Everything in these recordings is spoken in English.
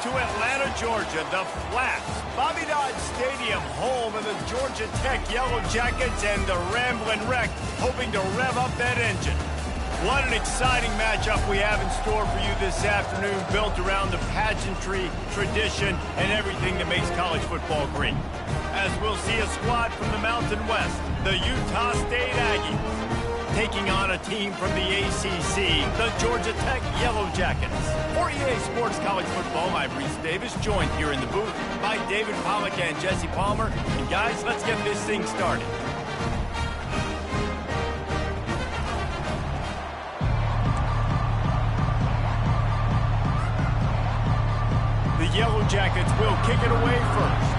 to Atlanta, Georgia, the Flats. Bobby Dodd Stadium, home of the Georgia Tech Yellow Jackets and the Ramblin' Wreck, hoping to rev up that engine. What an exciting matchup we have in store for you this afternoon, built around the pageantry, tradition, and everything that makes college football great. As we'll see a squad from the Mountain West, the Utah State Aggies, taking on a team from the ACC, the Georgia Tech Yellow Jackets. For EA Sports College Football, I'm Reese Davis, joined here in the booth by David Pollack and Jesse Palmer. And guys, let's get this thing started. The Yellow Jackets will kick it away first.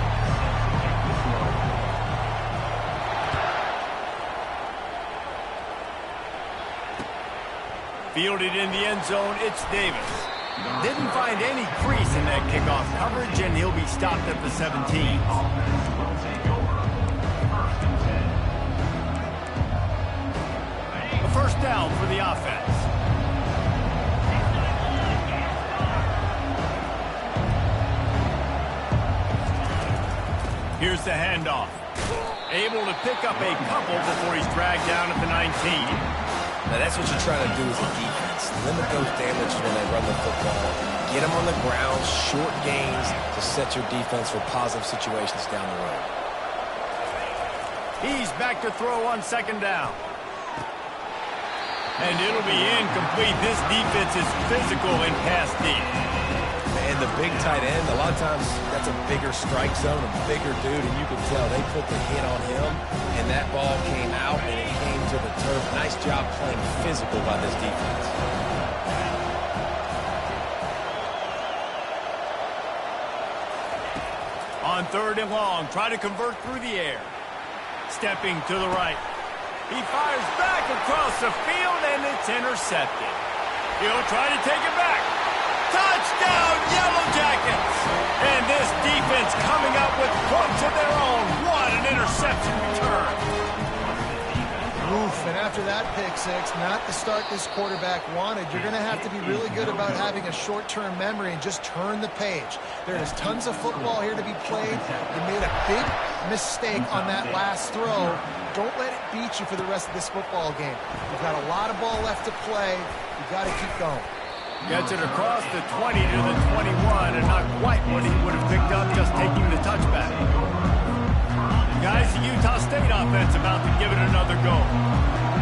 Fielded in the end zone, it's Davis. Didn't find any crease in that kickoff coverage, and he'll be stopped at the 17. A first down for the offense. Here's the handoff. Able to pick up a couple before he's dragged down at the 19. Now that's what you're trying to do as a defense. Limit those damages when they run the football. Get them on the ground, short gains to set your defense for positive situations down the road. He's back to throw on second down. And it'll be incomplete. This defense is physical in pass deep. And the big tight end, a lot of times that's a bigger strike zone, a bigger dude, and you can tell they put the hit on him, and that ball came out, and it came to the turf. Nice job playing physical by this defense. On third and long, try to convert through the air. Stepping to the right. He fires back across the field, and it's intercepted. He'll try to take it back. Touchdown, Yellow Jackets! And this defense coming up with points of their own. What an interception return. Oof, and after that pick six, not the start this quarterback wanted. You're going to have to be really good about having a short-term memory and just turn the page. There is tons of football here to be played. You made a big mistake on that last throw. Don't let it beat you for the rest of this football game. You've got a lot of ball left to play. You've got to keep going. Gets it across the 20 to the 21, and not quite what he would have picked up just taking the touchback. Guys, the Utah State offense about to give it another go.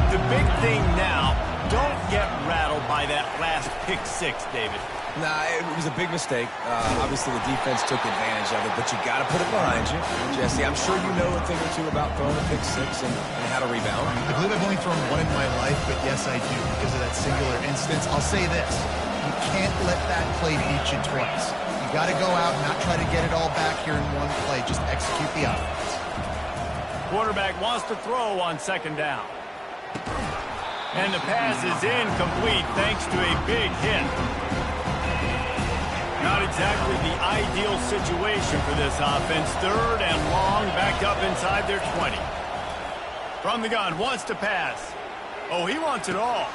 The big thing now, don't get rattled by that last pick six, David. Nah, it was a big mistake. Obviously, the defense took advantage of it, but you got to put it behind you. Jesse, I'm sure you know a thing or two about throwing a pick six and how to rebound. I believe I've only thrown one in my life, but yes, I do because of that singular instance. I'll say this. You can't let that play beat you twice. You got to go out and not try to get it all back here in one play. Just execute the offense. Quarterback wants to throw on second down. And the pass is incomplete thanks to a big hit. Not exactly the ideal situation for this offense. Third and long, backed up inside their 20. From the gun, wants to pass. Oh, he wants it all.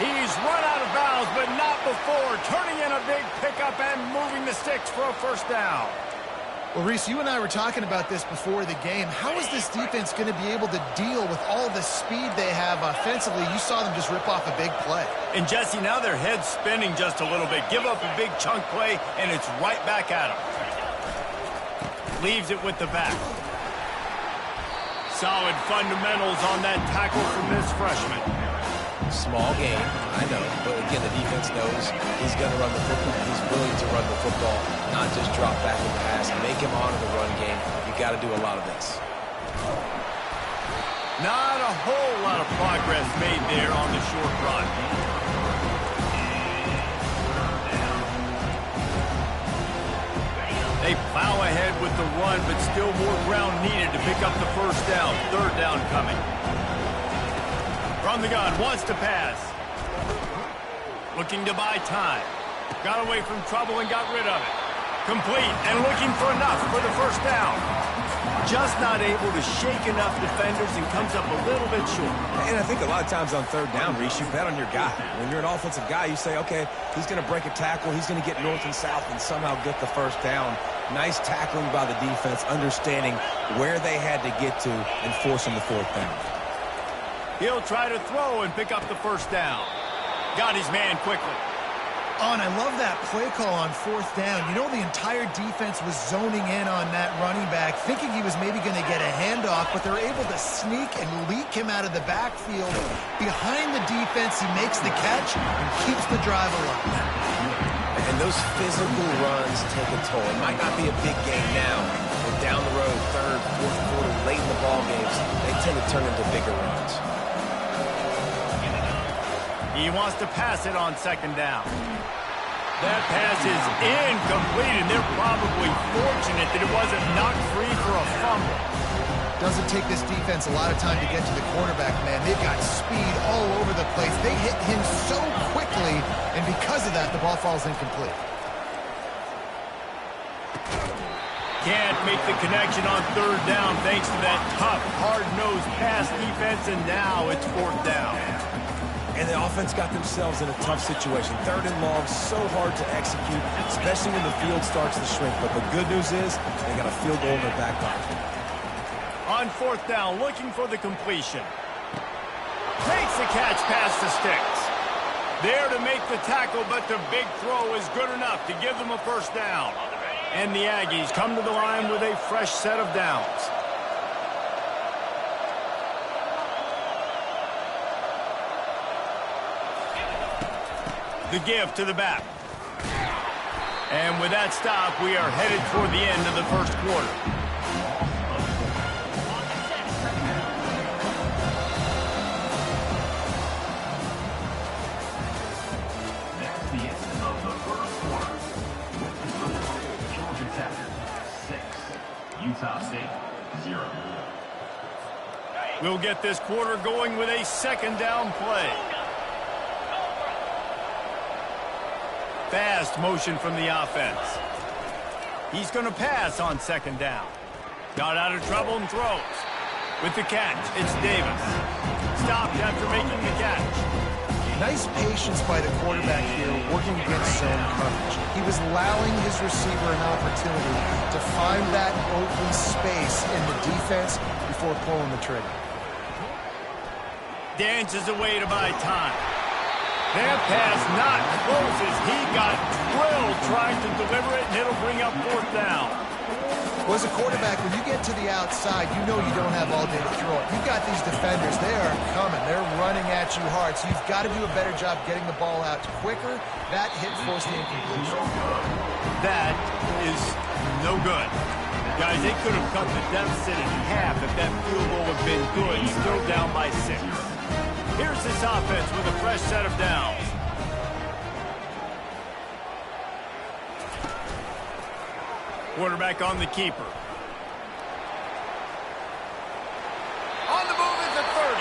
He's run out of bounds, but not before. Turning in a big pickup and moving the sticks for a first down. Well, Reese, you and I were talking about this before the game. How is this defense going to be able to deal with all the speed they have offensively? You saw them just rip off a big play. And, Jesse, now their head's spinning just a little bit. Give up a big chunk play, and it's right back at them. Leaves it with the back. Solid fundamentals on that tackle from this freshman. Small game, I know, but again, the defense knows he's going to run the football. He's willing to run the football, not just drop back and pass. Make him honor the run game. You got to do a lot of this. Not a whole lot of progress made there on the short run. They plow ahead with the run, but still more ground needed to pick up the first down. Third down coming. From the gun, wants to pass. Looking to buy time. Got away from trouble and got rid of it. Complete and looking for enough for the first down. Just not able to shake enough defenders and comes up a little bit short. And I think a lot of times on third down, Reese, you bet on your guy. When you're an offensive guy, you say, okay, he's going to break a tackle, he's going to get north and south and somehow get the first down. Nice tackling by the defense, understanding where they had to get to and forcing the fourth down. He'll try to throw and pick up the first down. Got his man quickly. Oh, and I love that play call on fourth down. You know, the entire defense was zoning in on that running back, thinking he was maybe going to get a handoff, but they're able to sneak and leak him out of the backfield. Behind the defense, he makes the catch and keeps the drive alive. And those physical runs take a toll. It might not be a big game now, but down the road, third, fourth quarter, late in the ball games, they tend to turn into bigger runs. He wants to pass it on second down. That pass is incomplete, and they're probably fortunate that it wasn't knocked free for a fumble. Doesn't take this defense a lot of time to get to the quarterback, man. They've got speed all over the place. They hit him so quickly, and because of that, the ball falls incomplete. Can't make the connection on third down thanks to that tough, hard-nosed pass defense, and now it's fourth down. And the offense got themselves in a tough situation. Third and long, so hard to execute, especially when the field starts to shrink. But the good news is they got a field goal in their back pocket. On fourth down, looking for the completion. Takes the catch past the sticks. There to make the tackle, but the big throw is good enough to give them a first down. And the Aggies come to the line with a fresh set of downs. The give to the back. And with that stop, we are headed toward the end of the first quarter. That's the end of the first quarter. Georgia Tech 6, Utah State 0. We'll get this quarter going with a second down play. Fast motion from the offense. He's going to pass on second down. Got out of trouble and throws. With the catch, it's Davis. Stopped after making the catch. Nice patience by the quarterback here, working against zone coverage. He was allowing his receiver an opportunity to find that open space in the defense before pulling the trigger. Dances away to buy time. That pass not close as he got drilled trying to deliver it, and it'll bring up fourth down. Well, as a quarterback, when you get to the outside, you know you don't have all day to throw it. You've got these defenders. They are coming. They're running at you hard, so you've got to do a better job getting the ball out quicker. That hit forced the incompletion. That is no good. Guys, they could have cut the deficit in half if that field goal had been good, still down by 6. Here's this offense with a fresh set of downs. Quarterback on the keeper. On the move is the 30.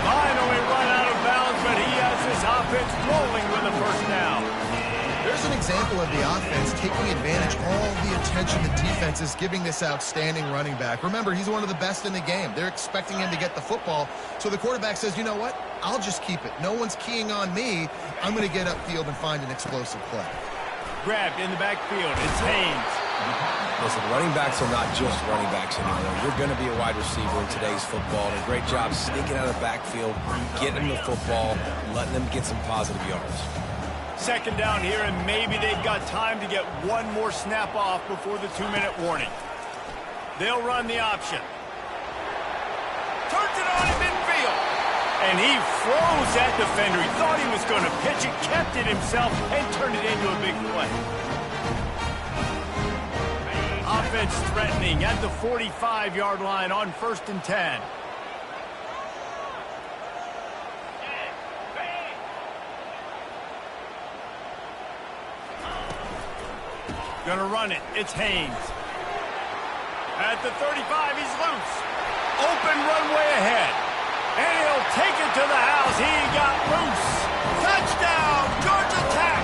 Finally run out of bounds, but he has this offense rolling with a first down. There's an example of the offense taking advantage of all the attention the defense is giving this outstanding running back. Remember, he's one of the best in the game. They're expecting him to get the football. So the quarterback says, you know what? I'll just keep it. No one's keying on me. I'm going to get upfield and find an explosive play. Grabbed in the backfield. It's Haynes. Listen, running backs are not just running backs anymore. You're going to be a wide receiver in today's football. And a great job sneaking out of the backfield, getting them the football, letting them get some positive yards. Second down here, and maybe they've got time to get one more snap off before the 2-minute warning. They'll run the option. Turns it on in midfield. And he froze that defender. He thought he was going to pitch it, kept it himself, and turned it into a big play. Offense threatening at the 45-yard line on 1st and 10. Gonna run it. It's Haynes. At the 35, he's loose. Open runway ahead. And he'll take it to the house. He got loose. Touchdown, Georgia Tech.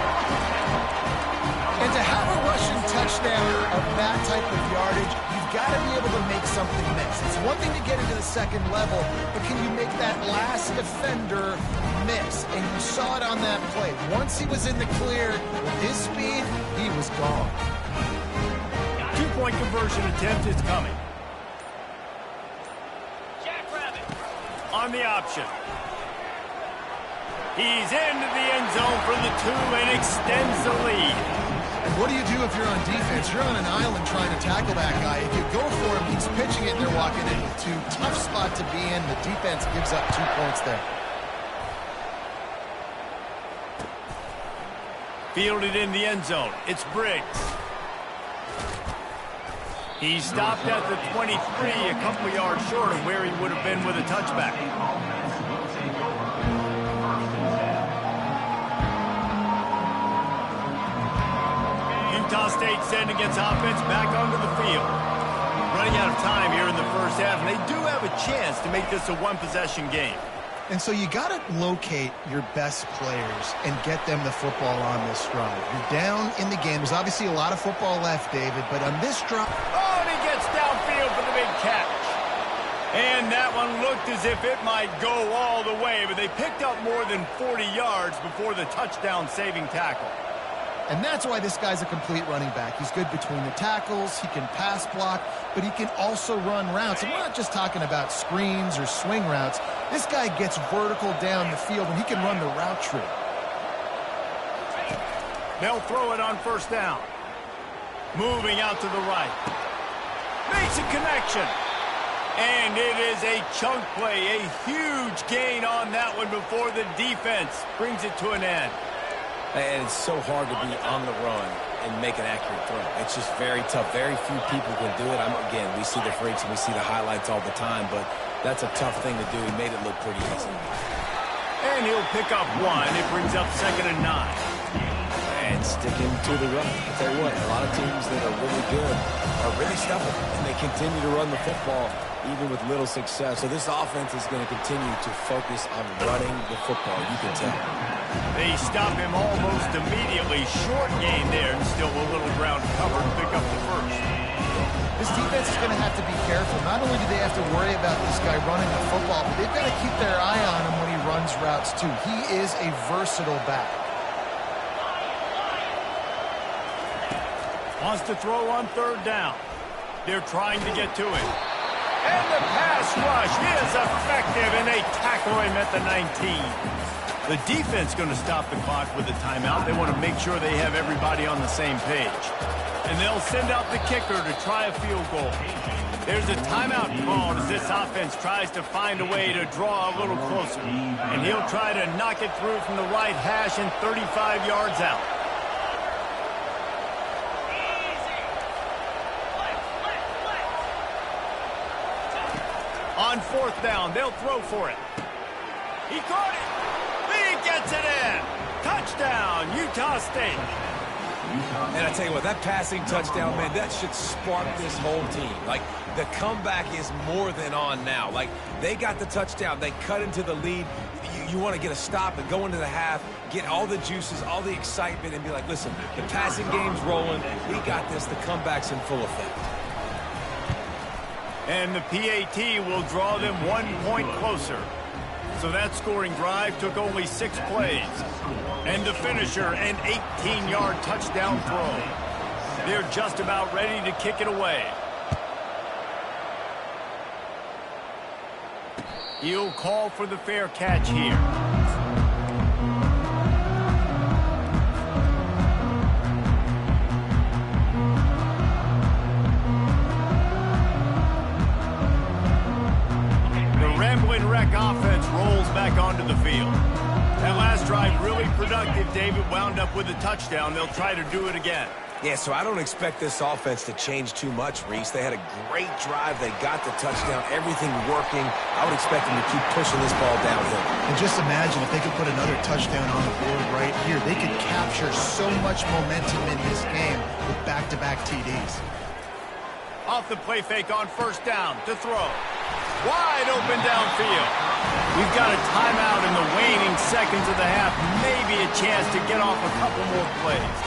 And to have a rushing touchdown of that type of yardage, you've got to be able to make something miss. It's one thing to get into the second level, but can you make that last defender miss? And you saw it on that play. Once he was in the clear with his speed, he was gone. Two-point conversion attempt is coming. On the option. He's into the end zone for the 2 and extends the lead. And what do you do if you're on defense? You're on an island trying to tackle that guy. If you go for him, he's pitching it and they're walking into 2. Tough spot to be in. The defense gives up 2 points there. Fielded in the end zone. It's Briggs. He stopped at the 23, a couple yards short of where he would have been with a touchback. Utah State sending its offense back onto the field. Running out of time here in the first half, and they do have a chance to make this a one-possession game. And so you got to locate your best players and get them the football on this drive. You're down in the game. There's obviously a lot of football left, David, but on this drive... Oh, and he gets downfield for the big catch. And that one looked as if it might go all the way, but they picked up more than 40 yards before the touchdown-saving tackle. And that's why this guy's a complete running back. He's good between the tackles, he can pass block, but he can also run routes. And we're not just talking about screens or swing routes. This guy gets vertical down the field, and he can run the route tree. They'll throw it on first down. Moving out to the right. Makes a connection. And it is a chunk play, a huge gain on that one before the defense brings it to an end. And it's so hard to be on the run and make an accurate throw. It's just very tough. Very few people can do it. Again, we see the freaks and we see the highlights all the time, but that's a tough thing to do. He made it look pretty easy. And he'll pick up 1. It brings up 2nd and 9. And sticking to the run. I tell you what, a lot of teams that are really good are really stubborn, and they continue to run the football even with little success. So this offense is going to continue to focus on running the football. You can tell. They stop him almost immediately. Short gain there, and still a little ground cover to pick up the first. This defense is going to have to be careful. Not only do they have to worry about this guy running the football, but they've got to keep their eye on him when he runs routes too. He is a versatile back. Wants to throw on 3rd down. They're trying to get to it. And the pass rush is effective, and they tackle him at the 19. The defense going to stop the clock with a timeout. They want to make sure they have everybody on the same page. And they'll send out the kicker to try a field goal. There's a timeout called as this offense tries to find a way to draw a little closer. And he'll try to knock it through from the right hash and 35 yards out. On 4th down, they'll throw for it. He caught it. He gets it in. Touchdown, Utah State. And I tell you what, that passing touchdown, man, that should spark this whole team. Like, the comeback is more than on now. Like, they got the touchdown. They cut into the lead. You want to get a stop and go into the half, get all the juices, all the excitement, and be like, listen, the passing game's rolling. We got this. The comeback's in full effect. And the PAT will draw them 1 point closer. So that scoring drive took only 6 plays. And the finisher, an 18-yard touchdown throw. They're just about ready to kick it away. He'll call for the fair catch here. Ramblin' Wreck offense rolls back onto the field. That last drive really productive. David wound up with a touchdown. They'll try to do it again. Yeah, so I don't expect this offense to change too much, Reese. They had a great drive. They got the touchdown. Everything working. I would expect them to keep pushing this ball downhill. And just imagine if they could put another touchdown on the board right here. They could capture so much momentum in this game with back-to-back TDs. Off the play fake on 1st down to throw. Wide open downfield. We've got a timeout in the waning seconds of the half. Maybe a chance to get off a couple more plays.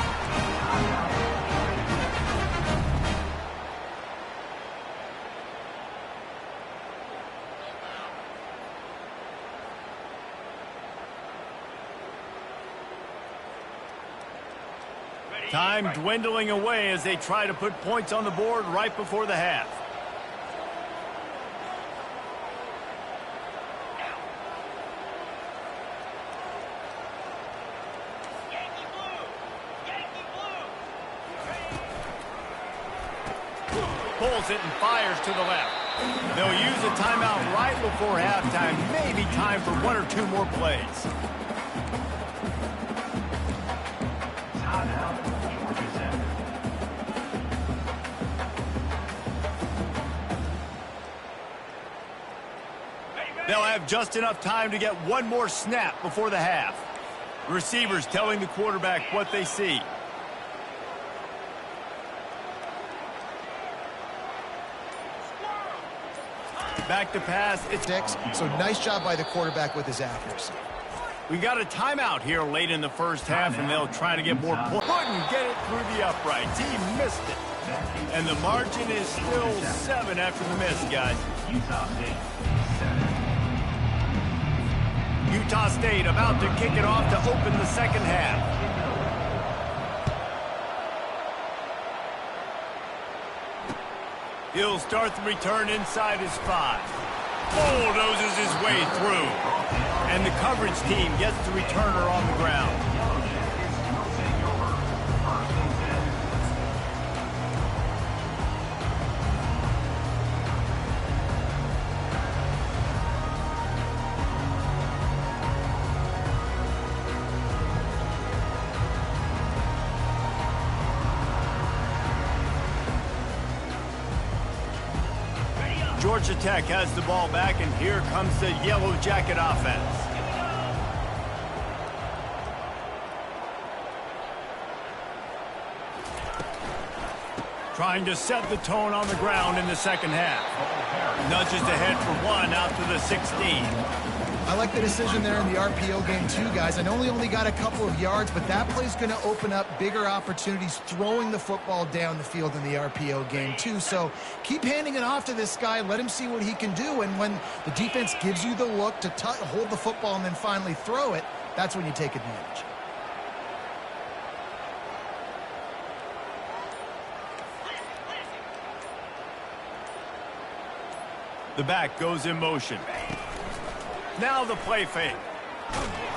Time dwindling away as they try to put points on the board right before the half. Pulls it and fires to the left. They'll use a timeout right before halftime. Maybe time for one or two more plays. They'll have just enough time to get one more snap before the half. Receivers telling the quarterback what they see. Back to pass. It's six. So nice job by the quarterback with his accuracy. We got a timeout here late in the first half, and they'll try to get more points. Couldn't get it through the uprights. He missed it. And the margin is still 7 after the miss, guys. Utah State about to kick it off to open the second half. He'll start the return inside his 5. Bulldozes his way through. And the coverage team gets the returner on the ground. Georgia Tech has the ball back, and here comes the Yellow Jacket offense. Trying to set the tone on the ground in the second half. Nudges ahead for 1 out to the 16. I like the decision there in the RPO game too, guys. I know he only got a couple of yards, but that play's going to open up bigger opportunities throwing the football down the field in the RPO game too. So keep handing it off to this guy. Let him see what he can do. And when the defense gives you the look to hold the football and then finally throw it, that's when you take advantage. The back goes in motion. Now the play fake.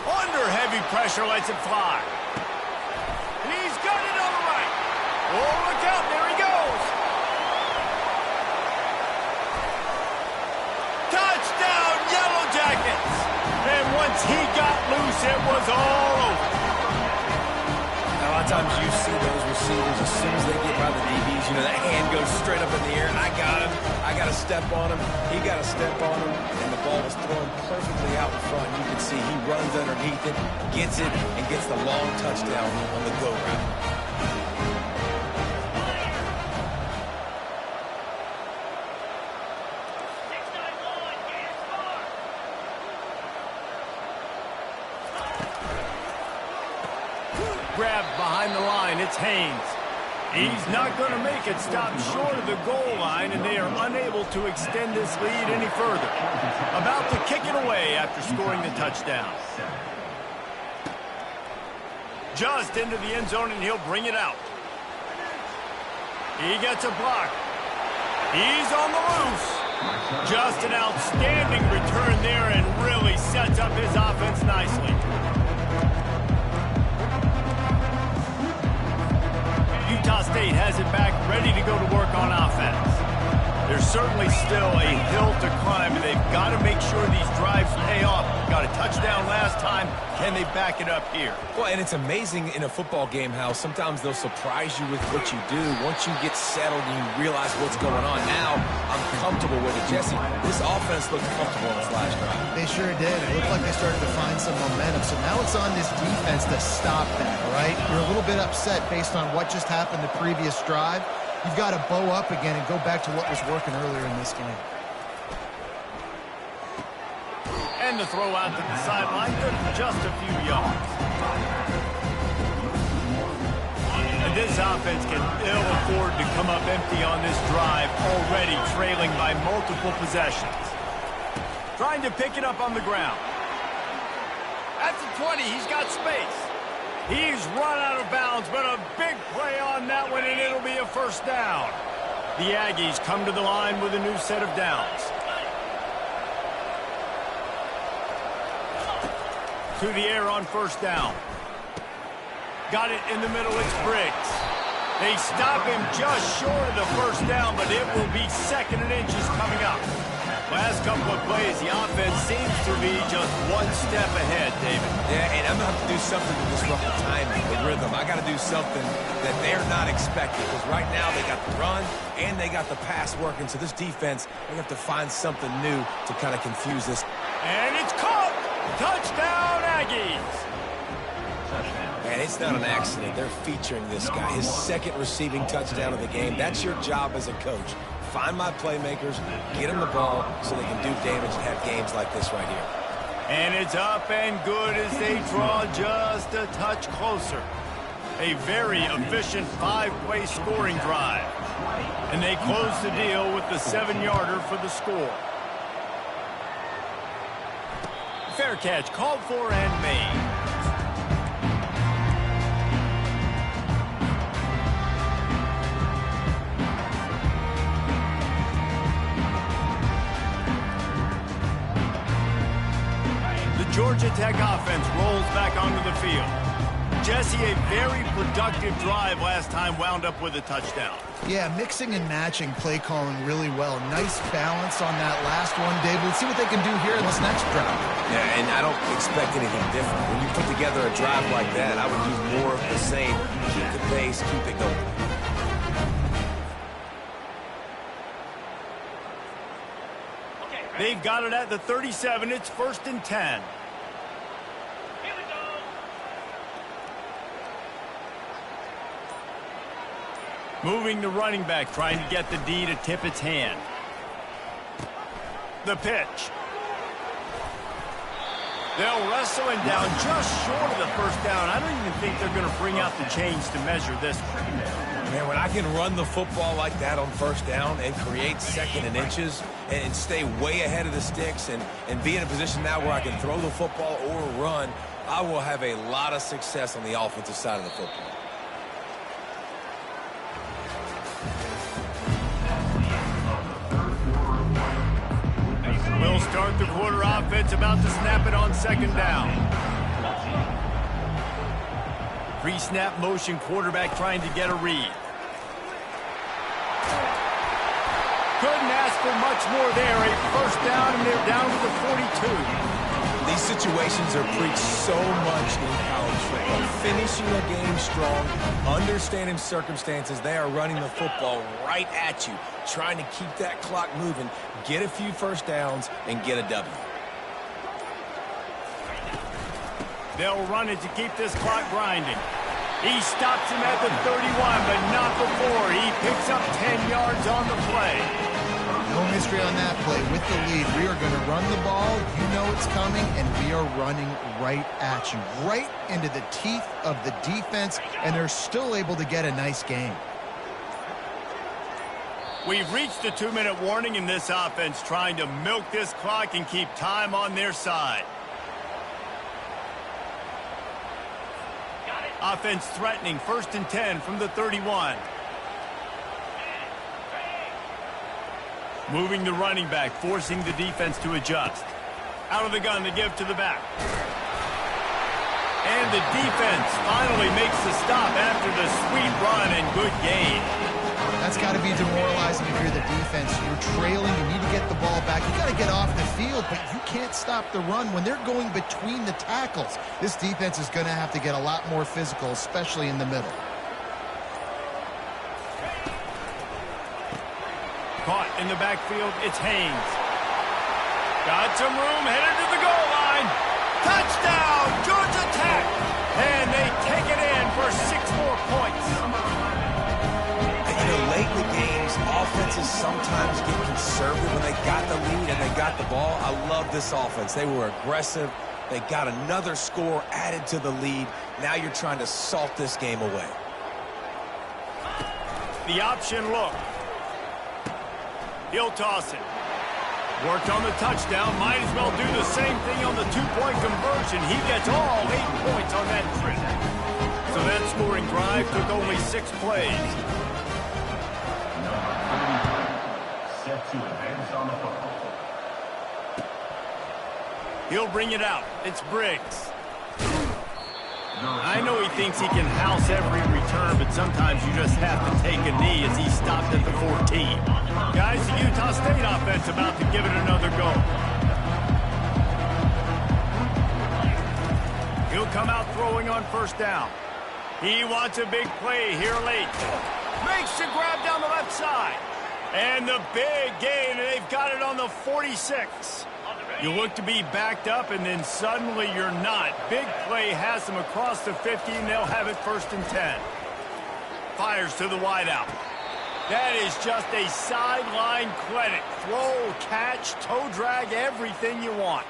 Under heavy pressure, lets it fly. And he's got it on the right. Oh, look out, there he goes. Touchdown, Yellow Jackets. And once he got loose, it was all over. A lot of times you see those receivers, as soon as they get by the DBs, you know, that hand goes straight up in the air. I got him. I got to step on him. He got to step on him. And the ball was thrown perfectly out in front. You can see he runs underneath it, gets it, and gets the long touchdown on the go route. Grabbed behind the line, it's Haynes. He's not going to make it. Stop short of the goal line, and they are unable to extend this lead any further. About to kick it away after scoring the touchdown. Just into the end zone, and he'll bring it out. He gets a block. He's on the loose. Just an outstanding return there, and really sets up his offense nicely. Utah State has it back, ready to go to work on offense. There's certainly still a hill to climb, and they've got to make sure these drives pay off. Got a touchdown last time. Can they back it up here? Well, and it's amazing in a football game how sometimes they'll surprise you with what you do. Once you get settled and you realize what's going on, now I'm comfortable with it. Jesse, this offense looked comfortable in this last drive. They sure did. It looked like they started to find some momentum. So now it's on this defense to stop that, right? You're a little bit upset based on what just happened the previous drive. You've got to bow up again and go back to what was working earlier in this game. And the throw out to the sideline, good for just a few yards. And this offense can ill afford to come up empty on this drive, already trailing by multiple possessions. Trying to pick it up on the ground. At the 20, he's got space. He's run out of bounds, but a big play on that one, and it'll be a first down. The Aggies come to the line with a new set of downs. To the air on first down. Got it in the middle, it's Briggs. They stop him just short of the first down, but it will be 2nd and inches coming up. Last couple of plays, the offense seems to be just one step ahead, David. Yeah, and I'm going to have to do something to disrupt the timing, the rhythm. I got to do something that they're not expecting, because right now they got the run and they got the pass working. So this defense, they have to find something new to kind of confuse this. And it's caught! Touchdown, Aggies! And it's not an accident. They're featuring this guy. His 2nd receiving touchdown of the game. That's your job as a coach. Find my playmakers, get them the ball so they can do damage and have games like this right here. And it's up and good as they draw just a touch closer. A very efficient 5-play scoring drive. And they close the deal with the 7-yarder for the score. Fair catch called for and made. Georgia Tech offense rolls back onto the field. Jesse, a very productive drive last time wound up with a touchdown. Yeah, mixing and matching play calling really well. Nice balance on that last one, David. Let's see what they can do here in this next drive. Yeah, and I don't expect anything different. When you put together a drive like that, I would do more of the same. Keep the pace, keep it going. They've got it at the 37. It's 1st and 10. Moving the running back, trying to get the D to tip its hand. The pitch. They'll wrestle him down just short of the first down. I don't even think they're going to bring out the chains to measure this one. Man, when I can run the football like that on first down and create 2nd and inches and stay way ahead of the sticks and be in a position now where I can throw the football or run, I will have a lot of success on the offensive side of the football. We'll start the quarter offense, about to snap it on 2nd down. Pre-snap motion, quarterback trying to get a read. Couldn't ask for much more there. A first down, and they're down to the 42. These situations are preached so much in college football. Finishing a game strong, understanding circumstances. They are running the football right at you, trying to keep that clock moving, get a few first downs, and get a W. They'll run it to keep this clock grinding. He stops him at the 31, but not before. He picks up 10 yards on the play. No mystery on that play. With the lead, we are going to run the ball. You know it's coming, and we are running right at you, right into the teeth of the defense, and they're still able to get a nice game. We've reached the 2-minute warning in this offense, trying to milk this clock and keep time on their side. Offense threatening, 1st and 10 from the 31. Moving the running back, forcing the defense to adjust. Out of the gun to give to the back. And the defense finally makes the stop after the sweet run and good gain. That's got to be demoralizing if you're the defense. You're trailing, you need to get the ball back. You got to get off the field, but you can't stop the run when they're going between the tackles. This defense is going to have to get a lot more physical, especially in the middle. Caught in the backfield, it's Haynes. Got some room, headed to the goal line. Touchdown, Georgia Tech! And they take it in for 6 more points. You know, late in the games, offenses sometimes get conservative when they got the lead and they got the ball. I love this offense. They were aggressive. They got another score added to the lead. Now you're trying to salt this game away. The option look. He'll toss it. Worked on the touchdown. Might as well do the same thing on the 2-point conversion. He gets all 8 points on that trip. So that scoring drive took only 6 plays. Number 33, set to advance on the football. He'll bring it out. It's Briggs. I know he thinks he can house every return, but sometimes you just have to take a knee as he stopped at the 14. Guys, the Utah State offense about to give it another go. He'll come out throwing on first down. He wants a big play here late. Makes the grab down the left side. And the big gain, and they've got it on the 46. You look to be backed up, and then suddenly you're not. Big play has them across the 50, and they'll have it 1st and 10. Fires to the wideout. That is just a sideline clinic. Throw, catch, toe drag, everything you want.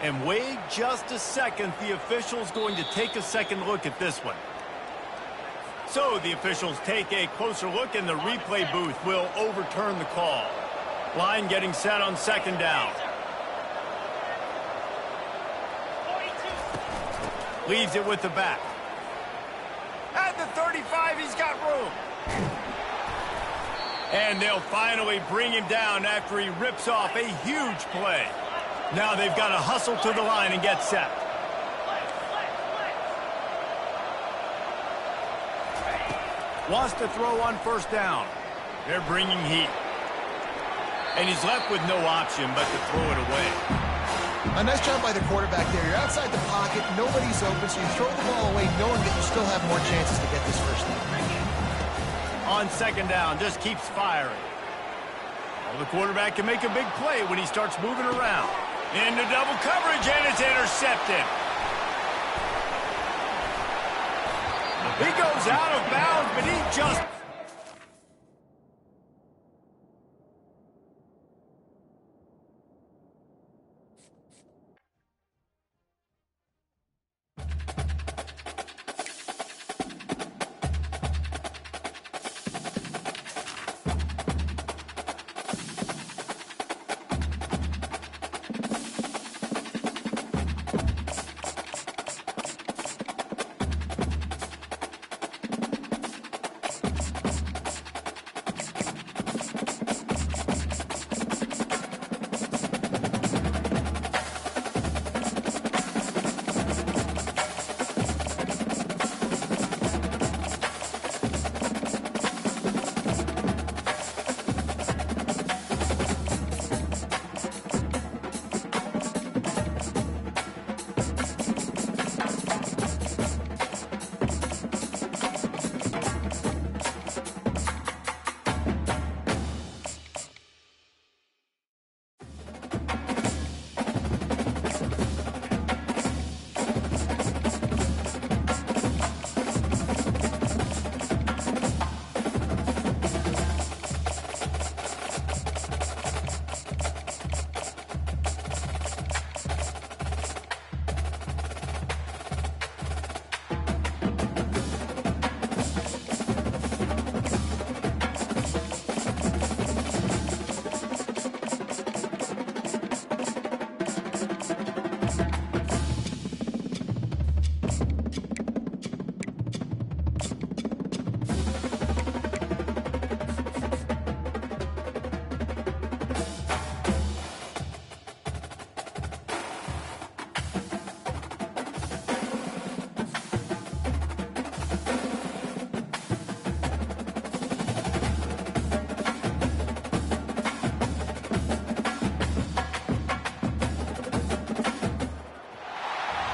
And wait just a second. The official's going to take a second look at this one. So the officials take a closer look, and the replay booth will overturn the call. Line getting set on 2nd down. Leaves it with the back. At the 35, he's got room. And they'll finally bring him down after he rips off a huge play. Now they've got to hustle to the line and get set. Wants to throw on 1st down. They're bringing heat. And he's left with no option but to throw it away. A nice job by the quarterback there. You're outside the pocket, nobody's open, so you throw the ball away knowing that you still have more chances to get this first down. On 2nd down, just keeps firing. Well, the quarterback can make a big play when he starts moving around. Into double coverage, and it's intercepted. He goes out of bounds, but he just...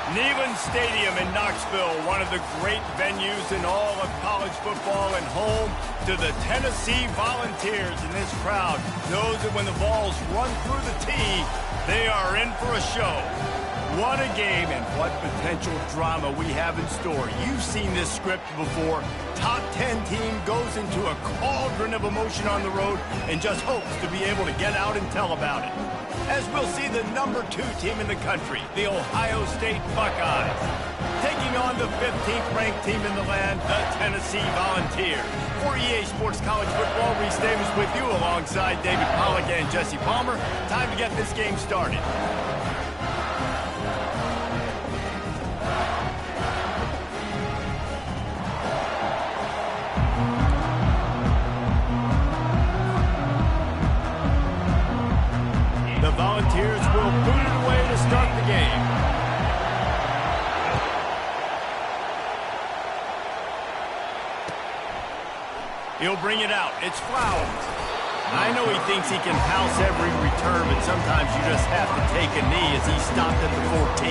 Neyland Stadium in Knoxville, one of the great venues in all of college football, and home to the Tennessee Volunteers. And this crowd knows that when the balls run through the tee, they are in for a show. What a game, and what potential drama we have in store. You've seen this script before. Top 10 team goes into a cauldron of emotion on the road and just hopes to be able to get out and tell about it. As we'll see the number 2 team in the country, the Ohio State Buckeyes, taking on the 15th ranked team in the land, the Tennessee Volunteers. For EA Sports College Football, Reese Davis with you alongside David Pollack and Jesse Palmer. Time to get this game started. Volunteers will boot it away to start the game. He'll bring it out. It's Flowers. I know he thinks he can house every return, but sometimes you just have to take a knee as he stopped at the 14.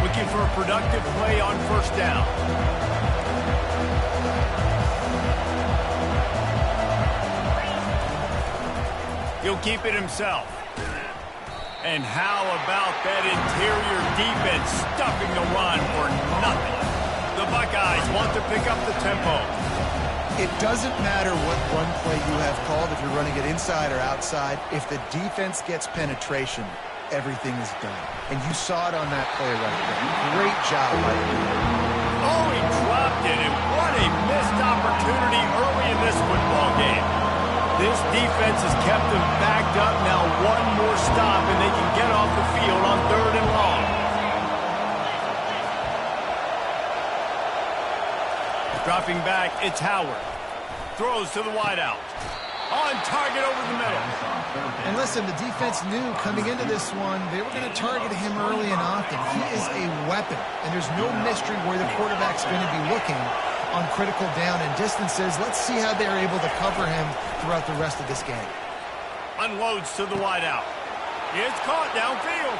Looking for a productive play on first down. He'll keep it himself. And how about that interior defense stuffing the run for nothing? The Buckeyes want to pick up the tempo. It doesn't matter what run play you have called, if you're running it inside or outside. If the defense gets penetration, everything is done. And you saw it on that play right there. Great job by him. Oh, he dropped it, and what a missed opportunity early in this football game. This defense has kept them backed up. Now one more stop, and they can get off the field on 3rd and long. Dropping back, it's Howard. Throws to the wideout. On target over the middle. And listen, the defense knew coming into this one, they were going to target him early and often. He is a weapon, and there's no mystery where the quarterback's going to be looking on critical down and distances. Let's see how they're able to cover him throughout the rest of this game. Unloads to the wideout. It's caught downfield.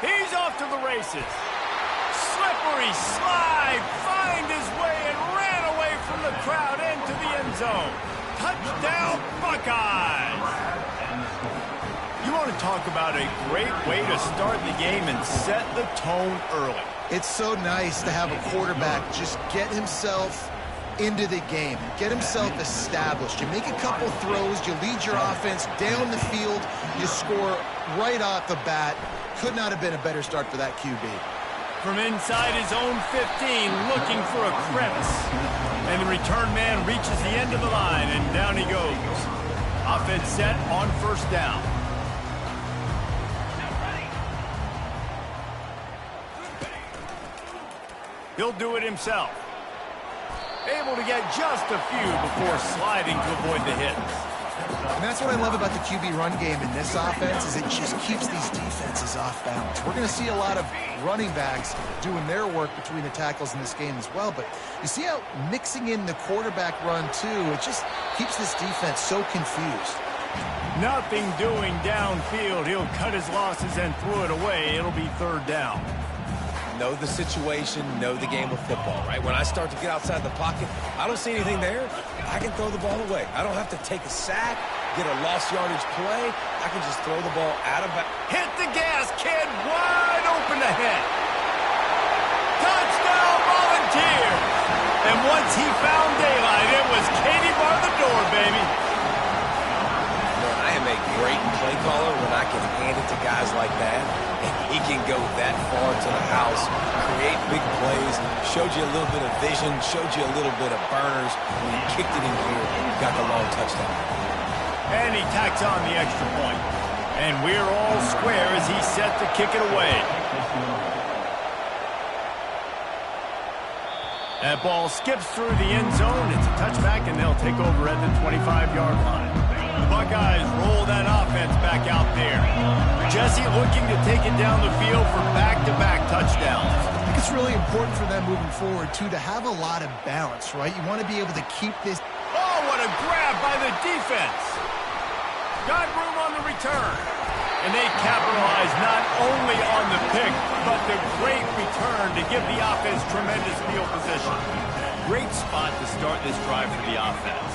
He's off to the races. Slippery slide, find his way and ran away from the crowd into the end zone. Touchdown, Buckeyes! You want to talk about a great way to start the game and set the tone early. It's so nice to have a quarterback just get himself into the game, get himself established. You make a couple throws, you lead your offense down the field, you score right off the bat. Could not have been a better start for that QB. From inside his own 15, looking for a crevice. And the return man reaches the end of the line, and down he goes. Offense set on first down. He'll do it himself. Able to get just a few before sliding to avoid the hits. And that's what I love about the QB run game in this offense, is it just keeps these defenses off balance. We're going to see a lot of running backs doing their work between the tackles in this game as well, but you see how mixing in the quarterback run too, it just keeps this defense so confused. Nothing doing downfield. He'll cut his losses and throw it away. It'll be 3rd down. Know the situation, know the game of football, right? When I start to get outside the pocket, I don't see anything there, I can throw the ball away. I don't have to take a sack, get a lost yardage play. I can just throw the ball out of bounds. Hit the gas, kid. Wide open ahead. Touchdown, Volunteers. And once he found daylight, it was Katie bar the door, baby. Man, I am a great play caller when I can hand it to guys like that. And he can go that far to the house, create big plays, showed you a little bit of vision, showed you a little bit of burners. When he kicked it in here, got the long touchdown. And he tacks on the extra point. And we're all square as he's set to kick it away. That ball skips through the end zone. It's a touchback, and they'll take over at the 25-yard line. The Buckeyes roll that offense back out there. Jesse looking to take it down the field for back-to-back touchdowns. I think it's really important for them moving forward, too, to have a lot of balance, right? You want to be able to keep this. Oh, what a grab by the defense. Got room on the return. And they capitalize not only on the pick, but the great return to give the offense tremendous field position. Great spot to start this drive for the offense.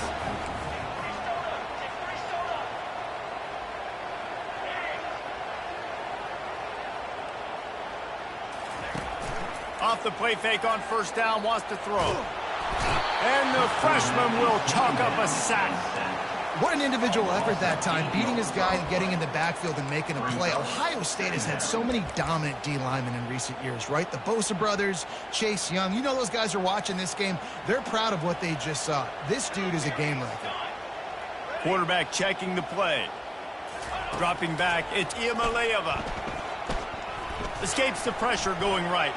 Off the play fake on first down, wants to throw. And the freshman will chalk up a sack. What an individual effort that time, beating his guy and getting in the backfield and making a play. Ohio State has had so many dominant D linemen in recent years, right? The Bosa brothers, Chase Young. You know those guys are watching this game. They're proud of what they just saw. This dude is a game wrecker. Quarterback checking the play. Dropping back, it's Iamaleava. Escapes the pressure going right.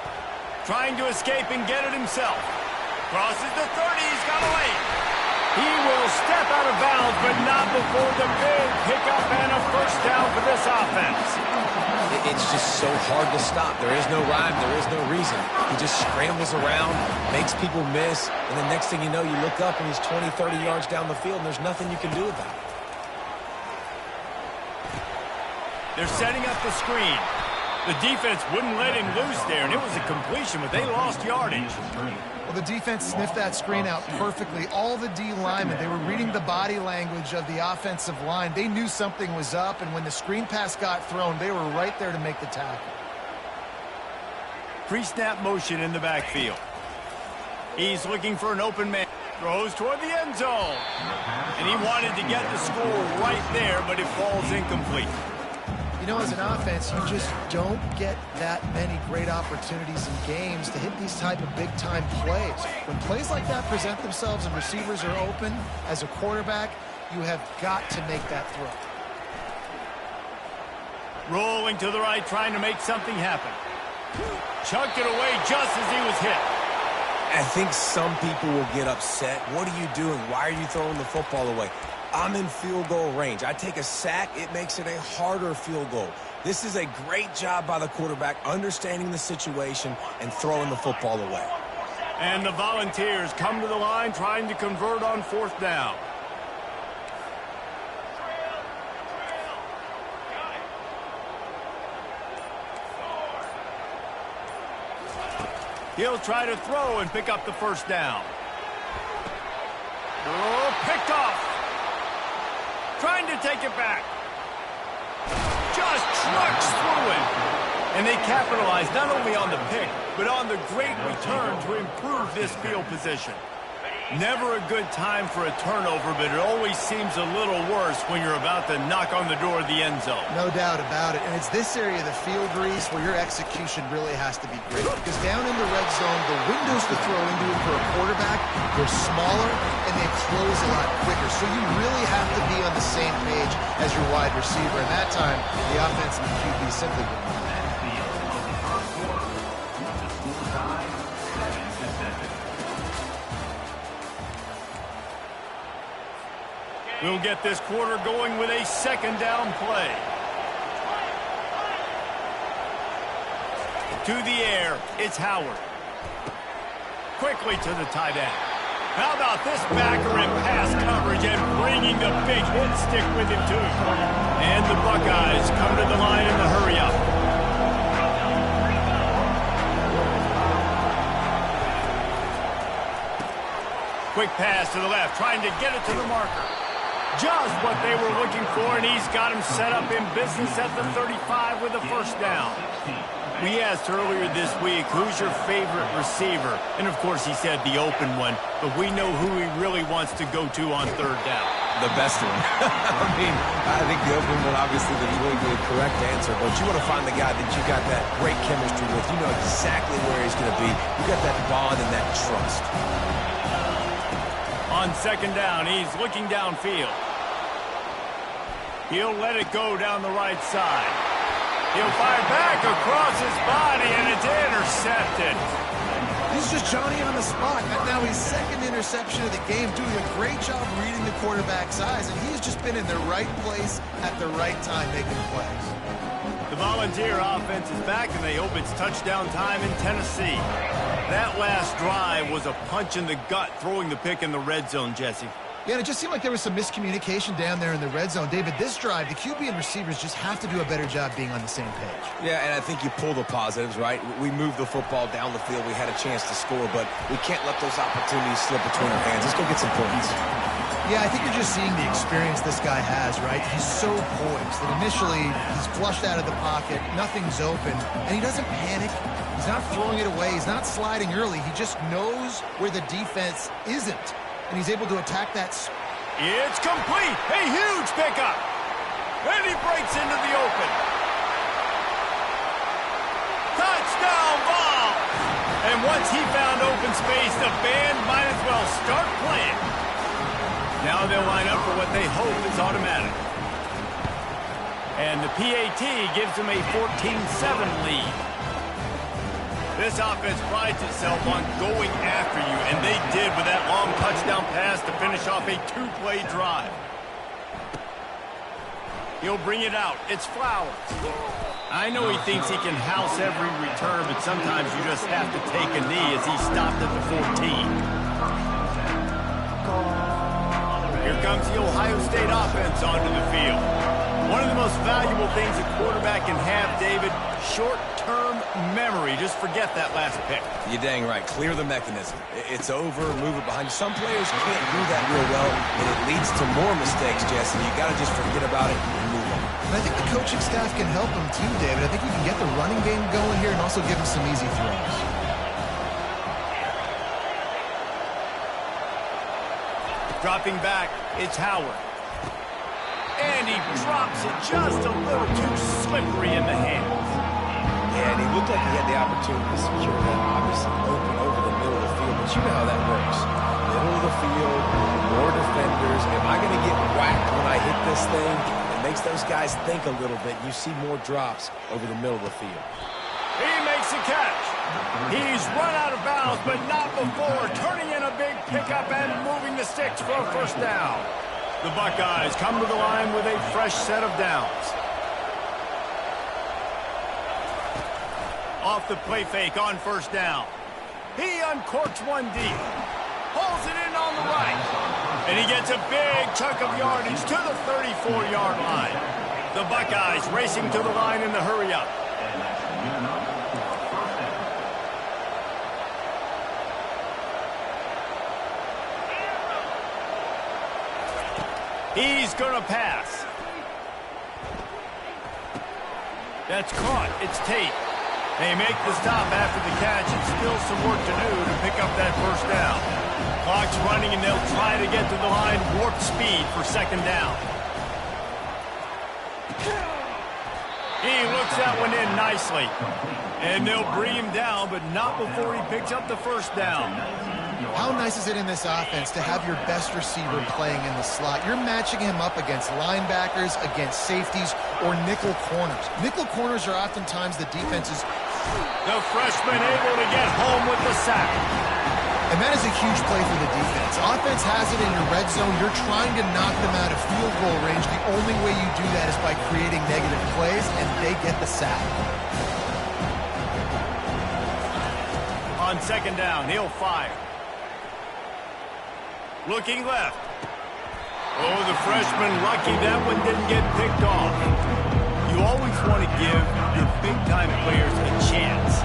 Trying to escape and get it himself. Crosses the 30, he's got a lane. He will step out of bounds, but not before the big pickup and a first down for this offense. It's just so hard to stop. There is no rhyme. There is no reason. He just scrambles around, makes people miss, and the next thing you know, you look up and he's 20, 30 yards down the field, and there's nothing you can do about it. They're setting up the screen. The defense wouldn't let him loose there, and it was a completion, but they lost yardage. Well, the defense sniffed that screen out perfectly. All the D linemen, they were reading the body language of the offensive line. They knew something was up, and when the screen pass got thrown, they were right there to make the tackle. Pre-snap motion in the backfield. He's looking for an open man. Throws toward the end zone. And he wanted to get the score right there, but it falls incomplete. You know, as an offense, you just don't get that many great opportunities in games to hit these type of big-time plays. When plays like that present themselves and receivers are open, as a quarterback, you have got to make that throw. Rolling to the right, trying to make something happen. Chucked it away just as he was hit. I think some people will get upset. What are you doing? Why are you throwing the football away? I'm in field goal range. I take a sack, it makes it a harder field goal. This is a great job by the quarterback understanding the situation and throwing the football away. And the Volunteers come to the line trying to convert on fourth down. He'll try to throw and pick up the first down. Oh, picked off. Trying to take it back. Just trucks through it. And they capitalize not only on the pick, but on the great return to improve this field position. Never a good time for a turnover, but it always seems a little worse when you're about to knock on the door of the end zone. No doubt about it. And it's this area of the field, Reese, where your execution really has to be great. Because down in the red zone, the windows to throw into it for a quarterback, they're smaller and they close a lot quicker. So you really have to be on the same page as your wide receiver. And that time, the offense and the QB simply wouldn't. We'll get this quarter going with a second down play. To the air, it's Howard. Quickly to the tight end. How about this backer in pass coverage and bringing the big hit stick with him too. And the Buckeyes come to the line in the hurry up. Quick pass to the left, trying to get it to the marker. Just what they were looking for, and he's got him set up in business at the 35 with a first down. We asked earlier this week, who's your favorite receiver? And, of course, he said the open one, but we know who he really wants to go to on third down. The best one. I mean, I think the open one, obviously, the correct answer, but you want to find the guy that you got that great chemistry with. You know exactly where he's going to be. You got that bond and that trust. On second down, he's looking downfield. He'll let it go down the right side. He'll fire back across his body, and it's intercepted. He's just Johnny on the spot. Now his second interception of the game, doing a great job reading the quarterback's eyes, and he's just been in the right place at the right time making plays. The Volunteer offense is back, and they hope it's touchdown time in Tennessee. That last drive was a punch in the gut, throwing the pick in the red zone, Jesse. Yeah, and it just seemed like there was some miscommunication down there in the red zone. David, this drive, the QB and receivers just have to do a better job being on the same page. Yeah, and I think you pull the positives, right? We moved the football down the field. We had a chance to score, but we can't let those opportunities slip between our hands. Let's go get some points. Yeah, I think you're just seeing the experience this guy has, right? He's so poised that initially he's flushed out of the pocket, nothing's open, and he doesn't panic. He's not throwing it away. He's not sliding early. He just knows where the defense isn't, and he's able to attack that. It's complete. A huge pickup. And he breaks into the open. Touchdown ball. And once he found open space, the band might as well start playing. Now they'll line up for what they hope is automatic. And the PAT gives them a 14-7 lead. This offense prides itself on going after you, And they did with that long touchdown pass to finish off a two-play drive. He'll bring it out. It's Flowers. I know he thinks he can house every return, but sometimes you just have to take a knee as he stopped at the 14. Here comes the Ohio State offense onto the field. One of the most valuable things a quarterback can have, David, short-term memory. Just forget that last pick. You're dang right. Clear the mechanism. It's over, move it behind you. Some players can't do that real well, and it leads to more mistakes, Jesse. You got to just forget about it and move on. And I think the coaching staff can help him too, David. I think you can get the running game going here and also give him some easy throws. Dropping back, it's Howard. And he drops it just a little too slippery in the hands. Yeah, and he looked like he had the opportunity to secure that, obviously open over the middle of the field, but you know how that works. Middle of the field, more defenders. Am I going to get whacked when I hit this thing? It makes those guys think a little bit. You see more drops over the middle of the field. He makes a catch. He's run out of bounds, but not before turning in a big pickup and moving the sticks for a first down. The Buckeyes come to the line with a fresh set of downs. Off the play fake on first down. He uncorks one deep. Pulls it in on the right. And he gets a big chunk of yardage to the 34-yard line. The Buckeyes racing to the line in the hurry-up. He's going to pass. That's caught. It's Tate. They make the stop after the catch, and still some work to do to pick up that first down. Clock's running, and they'll try to get to the line warp speed for second down. He looks that one in nicely. And they'll bring him down, but not before he picks up the first down. How nice is it in this offense to have your best receiver playing in the slot? You're matching him up against linebackers, against safeties, or nickel corners. Nickel corners are oftentimes the defense's. The freshman able to get home with the sack. And that is a huge play for the defense. Offense has it in your red zone. You're trying to knock them out of field goal range. The only way you do that is by creating negative plays, and they get the sack. On second down, he'll fire. Looking left. Oh, the freshman lucky that one didn't get picked off. You always want to give your big-time players a chance.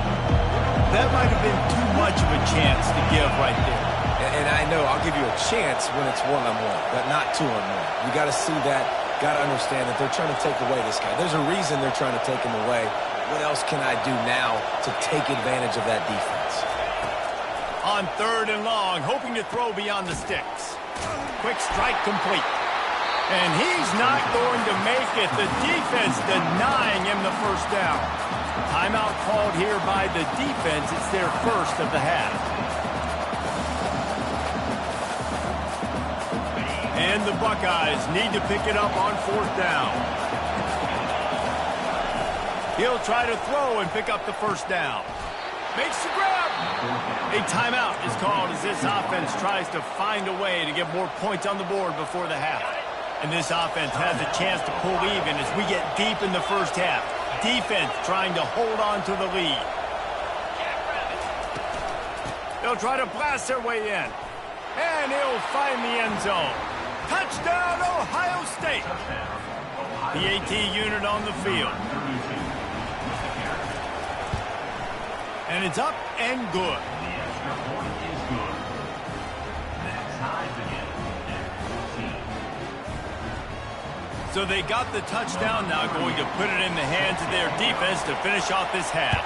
That might have been too much of a chance to give right there. And I know I'll give you a chance when it's one-on-one, but not two-on-one. You got to see that, got to understand that they're trying to take away this guy. There's a reason they're trying to take him away. What else can I do now to take advantage of that defense? On third and long, hoping to throw beyond the sticks. Quick strike complete. And he's not going to make it. The defense denying him the first down. Timeout called here by the defense. It's their first of the half. And the Buckeyes need to pick it up on fourth down. He'll try to throw and pick up the first down. Makes the grab. A timeout is called as this offense tries to find a way to get more points on the board before the half. And this offense has a chance to pull even as we get deep in the first half. Defense trying to hold on to the lead. They'll try to blast their way in. And he'll find the end zone. Touchdown, Ohio State. The AT unit on the field. And it's up and good. So they got the touchdown, now going to put it in the hands of their defense to finish off this half.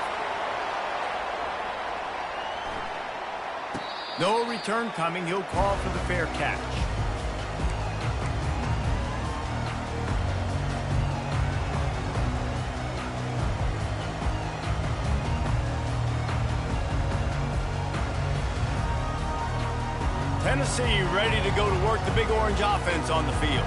No return coming. He'll call for the fair catch. Tennessee ready to go to work the Big Orange offense on the field.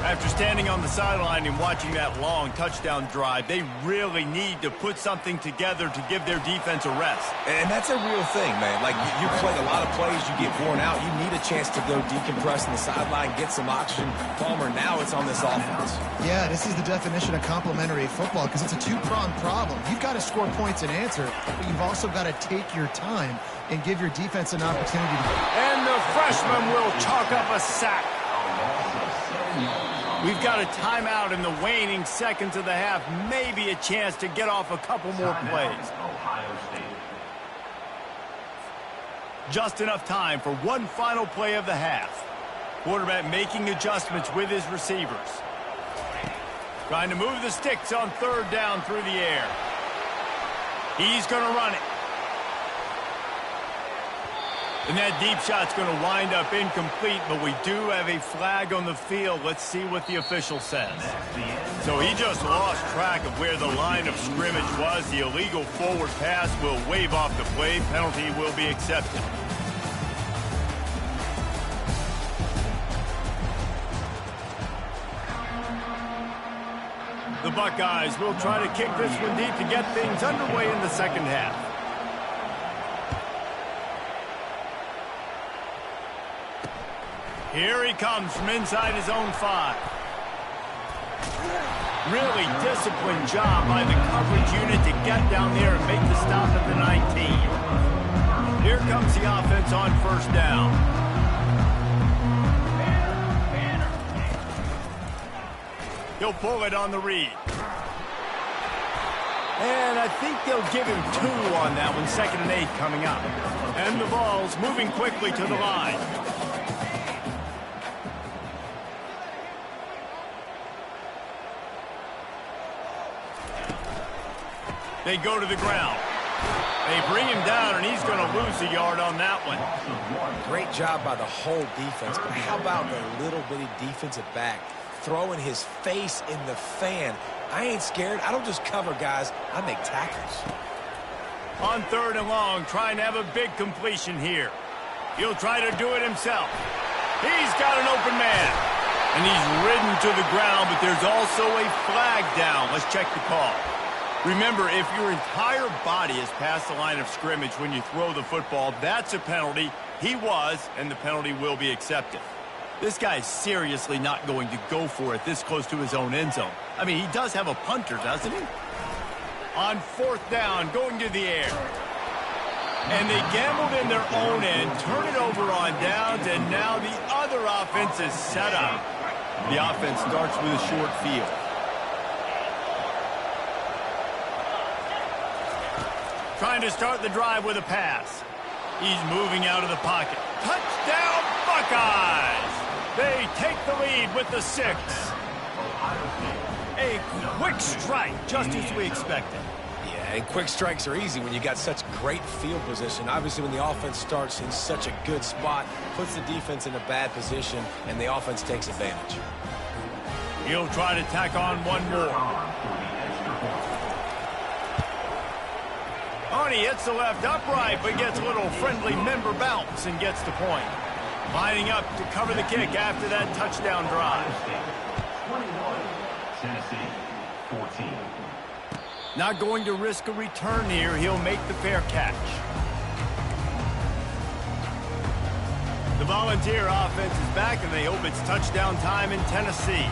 After standing on the sideline and watching that long touchdown drive, they really need to put something together to give their defense a rest. And that's a real thing, man. Like, you play a lot of plays, you get worn out. You need a chance to go decompress on the sideline, get some oxygen. Palmer, now it's on this offense. Yeah, this is the definition of complementary football because it's a two-pronged problem. You've got to score points and answer, but you've also got to take your time and give your defense an opportunity to... And the freshman will chalk up a sack. We've got a timeout in the waning seconds of the half. Maybe a chance to get off a couple more plays. Just enough time for one final play of the half. Quarterback making adjustments with his receivers. Trying to move the sticks on third down through the air. He's going to run it. And that deep shot's going to wind up incomplete, but we do have a flag on the field. Let's see what the official says. So he just lost track of where the line of scrimmage was. The illegal forward pass will wave off the play. Penalty will be accepted. The Buckeyes will try to kick this one deep to get things underway in the second half. Here he comes from inside his own 5. Really disciplined job by the coverage unit to get down there and make the stop at the 19. Here comes the offense on first down. He'll pull it on the read. And I think they'll give him 2 on that one, 2nd and 8 coming up. And the ball's moving quickly to the line. They go to the ground. They bring him down, and he's going to lose a yard on that one. Great job by the whole defense, but how about the little bitty defensive back throwing his face in the fan? I ain't scared. I don't just cover guys. I make tackles. On 3rd and long, trying to have a big completion here. He'll try to do it himself. He's got an open man. And he's ridden to the ground, but there's also a flag down. Let's check the call. Remember, if your entire body is past the line of scrimmage when you throw the football, that's a penalty. He was, and the penalty will be accepted. This guy is seriously not going to go for it this close to his own end zone. I mean, he does have a punter, doesn't he? On 4th down, going to the air. And they gambled in their own end, turn it over on downs, and now the other offense is set up. The offense starts with a short field. Trying to start the drive with a pass. He's moving out of the pocket. Touchdown, Buckeyes! They take the lead with the 6. A quick strike, just as we expected. Yeah, and quick strikes are easy when you got such great field position. Obviously, when the offense starts in such a good spot, puts the defense in a bad position, and the offense takes advantage. He'll try to tack on one more. He hits the left upright, but gets a little friendly member bounce and gets the point. Lining up to cover the kick after that touchdown drive. 21, Tennessee, 14. Not going to risk a return here. He'll make the fair catch. The Volunteer offense is back, and they hope it's touchdown time in Tennessee.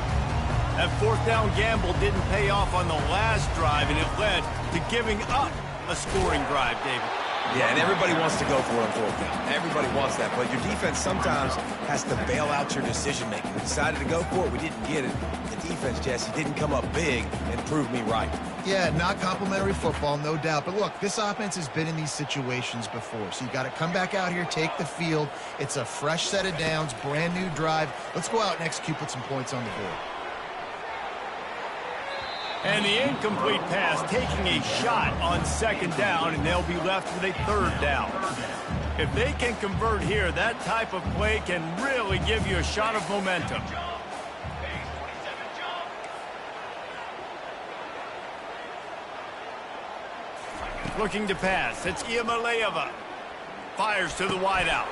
That 4th down gamble didn't pay off on the last drive, and it led to giving up a scoring drive, David. Yeah, and everybody wants to go for it on 4th down. Everybody wants that, but your defense sometimes has to bail out your decision-making. We decided to go for it. We didn't get it. The defense, Jesse, didn't come up big and prove me right. Yeah, not complimentary football, no doubt. But look, this offense has been in these situations before. So you got to come back out here, take the field. It's a fresh set of downs, brand new drive. Let's go out and execute, put some points on the board. And the incomplete pass taking a shot on 2nd down, and they'll be left with a 3rd down. If they can convert here, that type of play can really give you a shot of momentum. Looking to pass. It's Iamaleava. Fires to the wideout.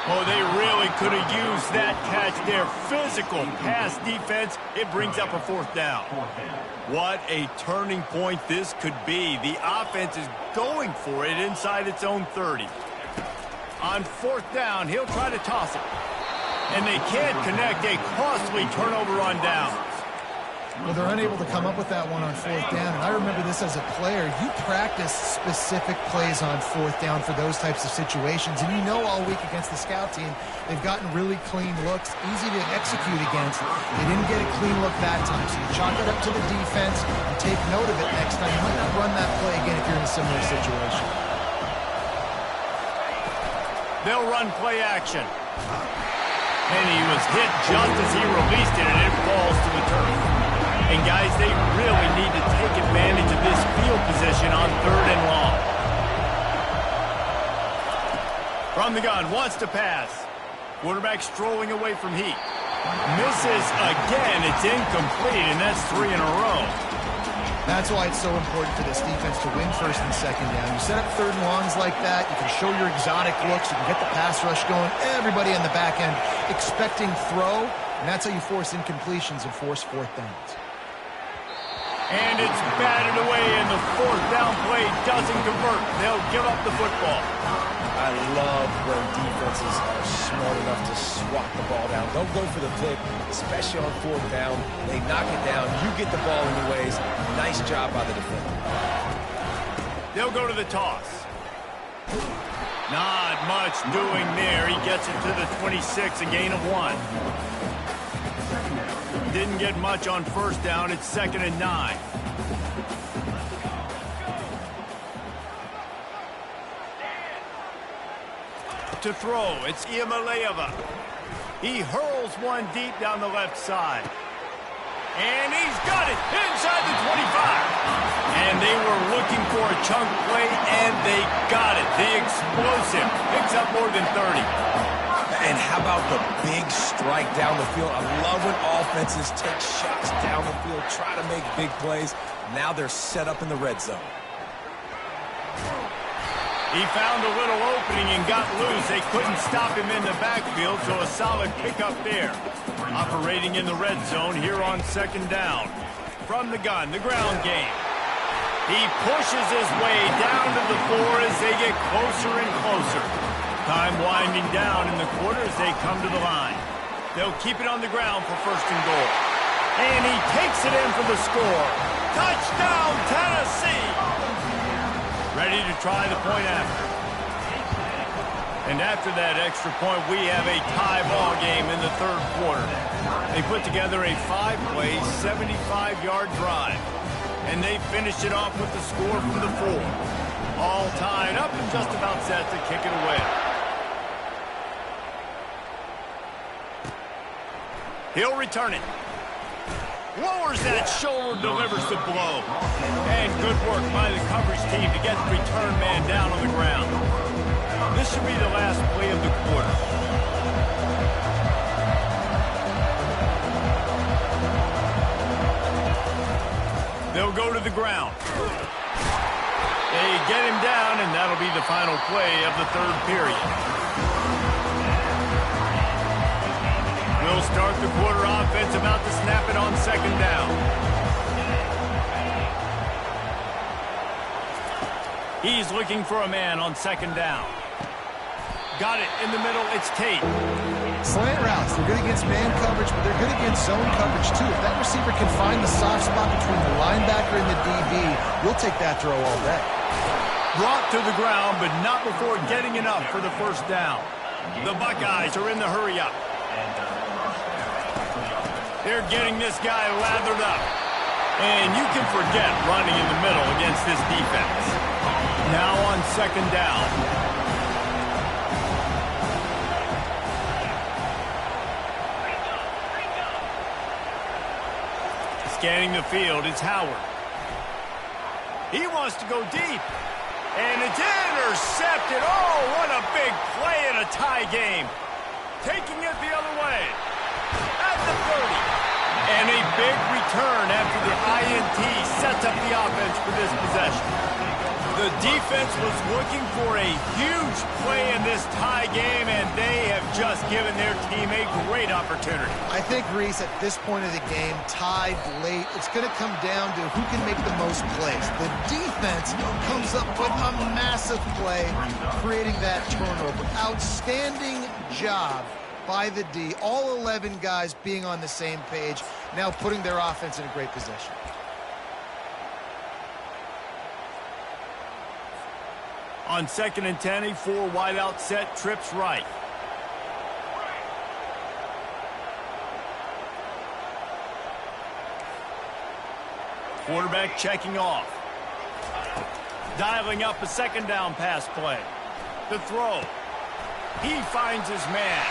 Oh, they really could have used that catch there. Physical pass defense. It brings up a fourth down. What a turning point this could be. The offense is going for it inside its own 30. On fourth down, he'll try to toss it. And they can't connect. A costly turnover on downs. Well, they're unable to come up with that one on fourth down. And I remember this as a player. You practice specific plays on fourth down for those types of situations. And you know all week against the scout team, they've gotten really clean looks, easy to execute against. They didn't get a clean look that time. So you chalk it up to the defense and take note of it next time. You might not run that play again if you're in a similar situation. They'll run play action. And he was hit just as he released it, and it falls to the turf. And, guys, they really need to take advantage of this field position on 3rd and long. From the gun, wants to pass. Quarterback strolling away from heat. Misses again. It's incomplete, and that's 3 in a row. That's why it's so important for this defense to win 1st and 2nd down. You set up 3rd and longs like that. You can show your exotic looks. You can get the pass rush going. Everybody on the back end expecting throw, and that's how you force incompletions and force 4th downs. And it's batted away, and the 4th down play doesn't convert. They'll give up the football. I love when defenses are smart enough to swat the ball down. Don't go for the pick, especially on 4th down. They knock it down. You get the ball anyways. Nice job by the defender. They'll go to the toss. Not much doing there. He gets it to the 26, a gain of 1. Didn't get much on 1st down. It's 2nd and 9. To throw, it's Iamaleava. He hurls one deep down the left side. And he's got it inside the 25. And they were looking for a chunk play, and they got it. The explosive picks up more than 30. And how about the big strike down the field? I love when offenses take shots down the field, try to make big plays. Now they're set up in the red zone. He found a little opening and got loose. They couldn't stop him in the backfield, so a solid pickup there. Operating in the red zone here on 2nd down. From the gun, the ground game. He pushes his way down to the 4 as they get closer and closer. Time winding down in the quarter as they come to the line. They'll keep it on the ground for 1st and goal. And he takes it in for the score. Touchdown, Tennessee! Ready to try the point after. And after that extra point, we have a tie ball game in the 3rd quarter. They put together a 5-play, 75-yard drive. And they finished it off with the score from the 4. All tied up and just about set to kick it away. He'll return it. Lowers that shoulder, delivers the blow. And good work by the coverage team to get the return man down on the ground. This should be the last play of the quarter. They'll go to the ground. They get him down, and that'll be the final play of the 3rd period. We'll start the quarter offense, about to snap it on 2nd down. He's looking for a man on 2nd down. Got it in the middle. It's Tate. Slant routes, they're good against man coverage, but they're good against zone coverage too. If that receiver can find the soft spot between the linebacker and the DB, we'll take that throw all day. Brought to the ground, but not before getting enough for the 1st down. The Buckeyes are in the hurry-up. They're getting this guy lathered up. And you can forget running in the middle against this defense. Now on 2nd down. Scanning the field, it's Howard. He wants to go deep. And it's intercepted. Oh, what a big play in a tie game. Taking it the other way. At the 30. And a big return after the INT sets up the offense for this possession. The defense was looking for a huge play in this tie game, and they have given their team a great opportunity. I think, Reese, at this point of the game, tied late, it's going to come down to who can make the most plays. The defense comes up with a massive play, creating that turnover. Outstanding job by the D. All 11 guys being on the same page, now putting their offense in a great position. On 2nd and 10, a 4 wideout set, trips right. Quarterback checking off. Dialing up a 2nd down pass play. The throw. He finds his man.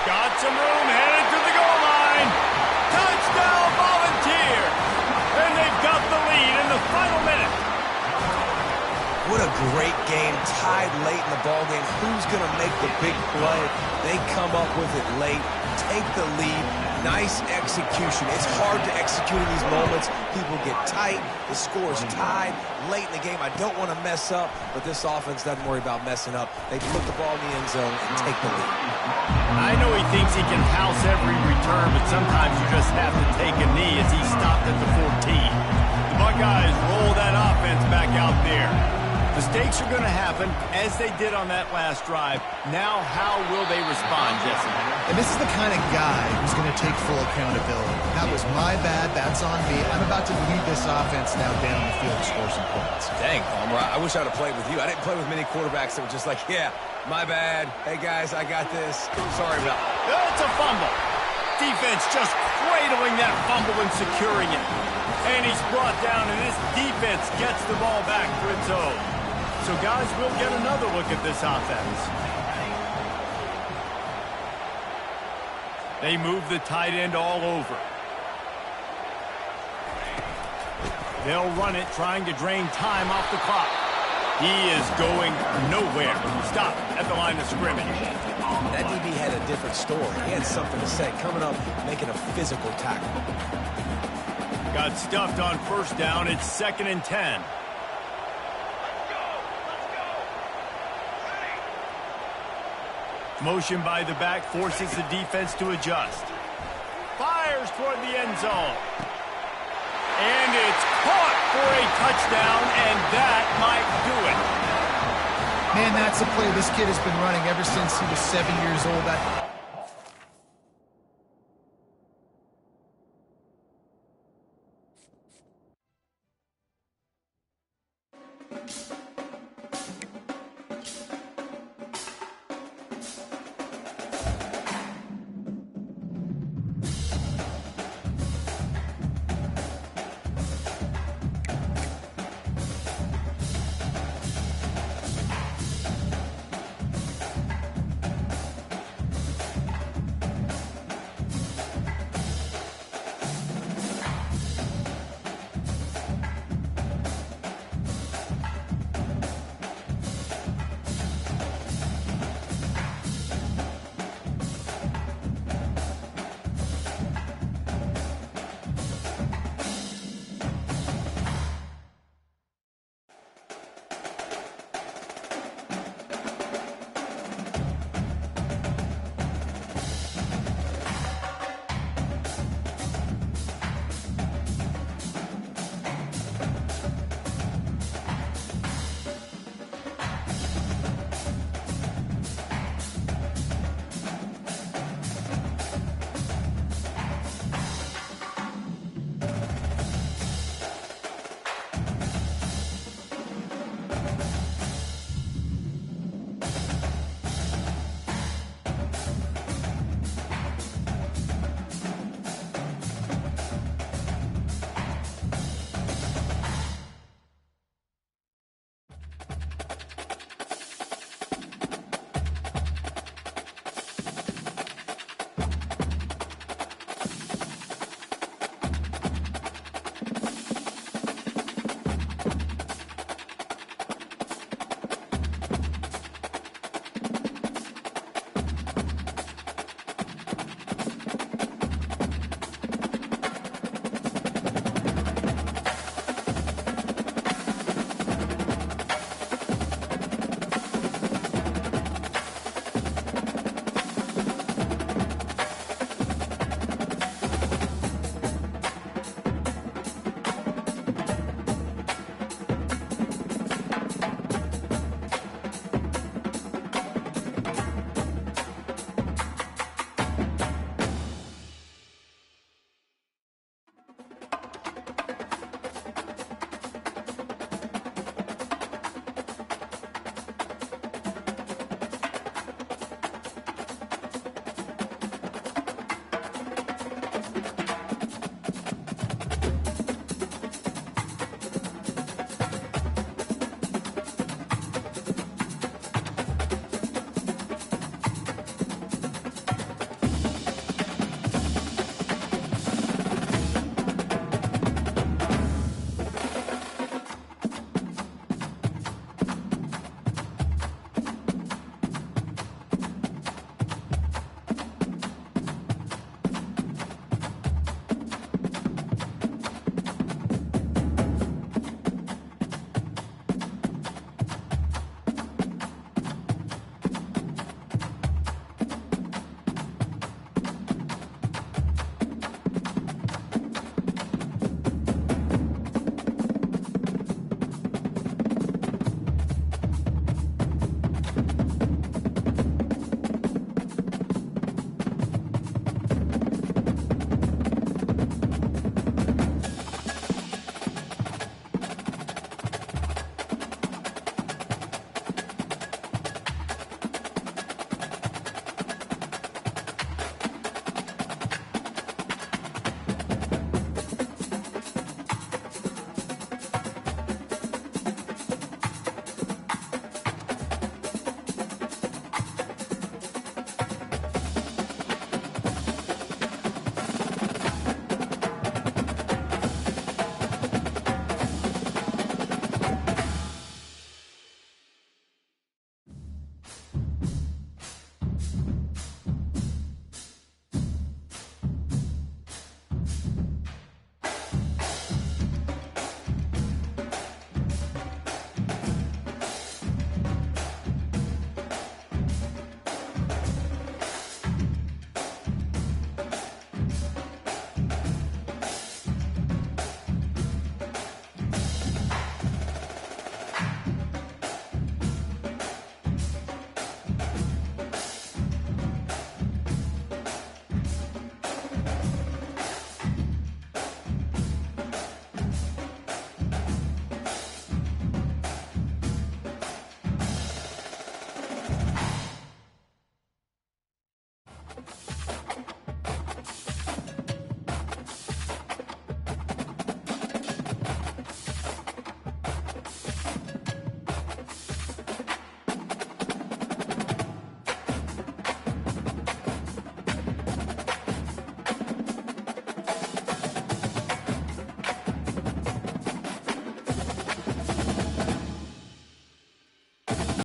Got some room, headed to the goal line. Touchdown, Volunteers! And they've got the lead in the final minute. What a great game, tied late in the ballgame. Who's going to make the big play? They come up with it late, take the lead. Nice execution. It's hard to execute in these moments. People get tight. The score's tied late in the game. I don't want to mess up, but this offense doesn't worry about messing up. They put the ball in the end zone and take the lead. I know he thinks he can house every return, but sometimes you just have to take a knee as he stopped at the 14. The Buckeyes roll that offense back out there. Mistakes are going to happen, as they did on that last drive. Now, how will they respond, Jesse? And this is the kind of guy who's going to take full accountability. That was my bad. That's on me. I'm about to lead this offense now down the field to score some points. Dang, Palmer, I wish I would have played with you. I didn't play with many quarterbacks that were just like, yeah, my bad. Hey, guys, I got this. Sorry about it. It's a fumble. Defense just cradling that fumble and securing it. And he's brought down, and this defense gets the ball back for its own. So, guys, we'll get another look at this offense. They move the tight end all over. They'll run it, trying to drain time off the clock. He is going nowhere. Stop at the line of scrimmage. That DB had a different story. He had something to say, coming up, making a physical tackle. Got stuffed on 1st down. It's 2nd and 10. Motion by the back forces the defense to adjust. Fires toward the end zone. And it's caught for a touchdown, and that might do it. Man, that's a play this kid has been running ever since he was 7 years old.